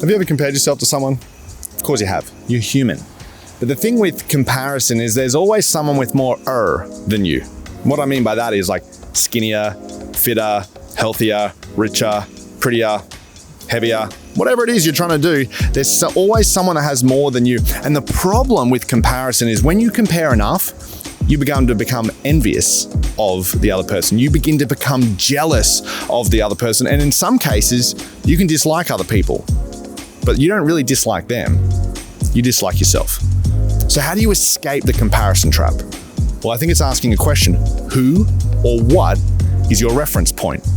Have you ever compared yourself to someone? Of course you have. You're human. But the thing with comparison is there's always someone with more than you. What I mean by that is like skinnier, fitter, healthier, richer, prettier, heavier, whatever it is you're trying to do, there's always someone that has more than you. And the problem with comparison is when you compare enough, you begin to become envious of the other person. You begin to become jealous of the other person. And in some cases, you can dislike other people, but you don't really dislike them. You dislike yourself. So how do you escape the comparison trap? Well, I think it's asking a question. Who or what is your reference point?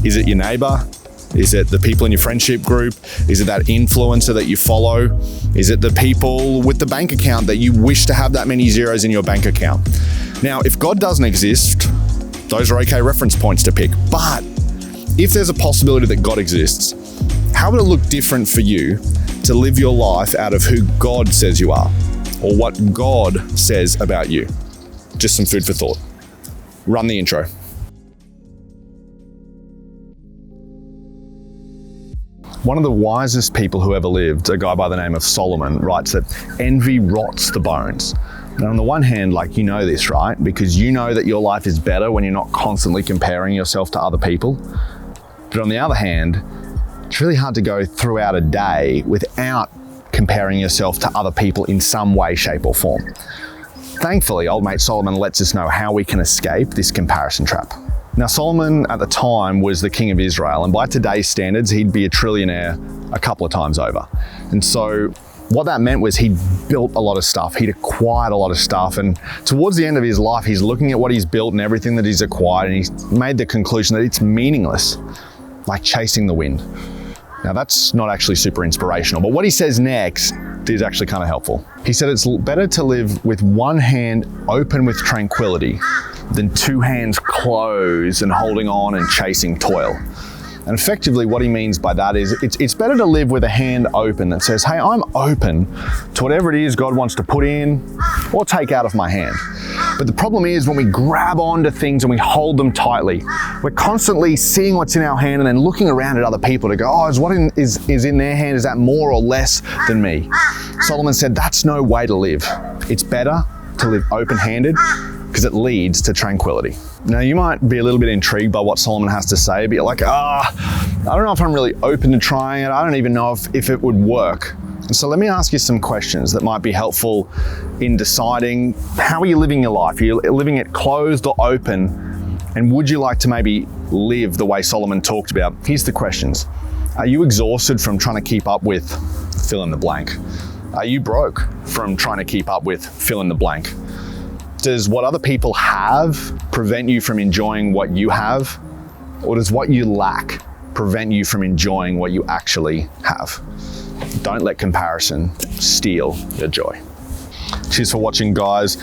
Is it your neighbor? Is it the people in your friendship group? Is it that influencer that you follow? Is it the people with the bank account that you wish to have that many zeros in your bank account? Now, if God doesn't exist, those are okay reference points to pick. But if there's a possibility that God exists, how would it look different for you to live your life out of who God says you are or what God says about you? Just some food for thought. Run the intro. One of the wisest people who ever lived, a guy by the name of Solomon, writes that envy rots the bones. Now, on the one hand, you know this, right? Because you know that your life is better when you're not constantly comparing yourself to other people. But on the other hand, it's really hard to go throughout a day without comparing yourself to other people in some way, shape, or form. Thankfully, old mate Solomon lets us know how we can escape this comparison trap. Now, Solomon at the time was the king of Israel, and by today's standards, he'd be a trillionaire a couple of times over. And so what that meant was he'd built a lot of stuff, he'd acquired a lot of stuff, and towards the end of his life, he's looking at what he's built and everything that he's acquired, and he's made the conclusion that it's meaningless, like chasing the wind. Now, that's not actually super inspirational, but what he says next is actually kind of helpful. He said it's better to live with one hand open with tranquility than two hands closed and holding on and chasing toil. And effectively what he means by that is it's better to live with a hand open that says, hey, I'm open to whatever it is God wants to put in or take out of my hand. But the problem is when we grab onto things and we hold them tightly, we're constantly seeing what's in our hand and then looking around at other people to go, oh, is in their hand, is that more or less than me? Solomon said that's no way to live. It's better to live open-handed because it leads to tranquility. Now, you might be a little bit intrigued by what Solomon has to say, but you're like, I don't know if I'm really open to trying it. I don't even know if it would work. And so let me ask you some questions that might be helpful in deciding how are you living your life? Are you living it closed or open? And would you like to maybe live the way Solomon talked about? Here's the questions. Are you exhausted from trying to keep up with fill in the blank? Are you broke from trying to keep up with fill in the blank? Does what other people have prevent you from enjoying what you have? Or does what you lack prevent you from enjoying what you actually have? Don't let comparison steal your joy. Cheers for watching, guys.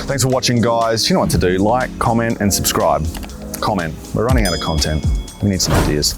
Thanks for watching, guys. You know what to do. Like, comment, and subscribe. Comment. We're running out of content. We need some ideas.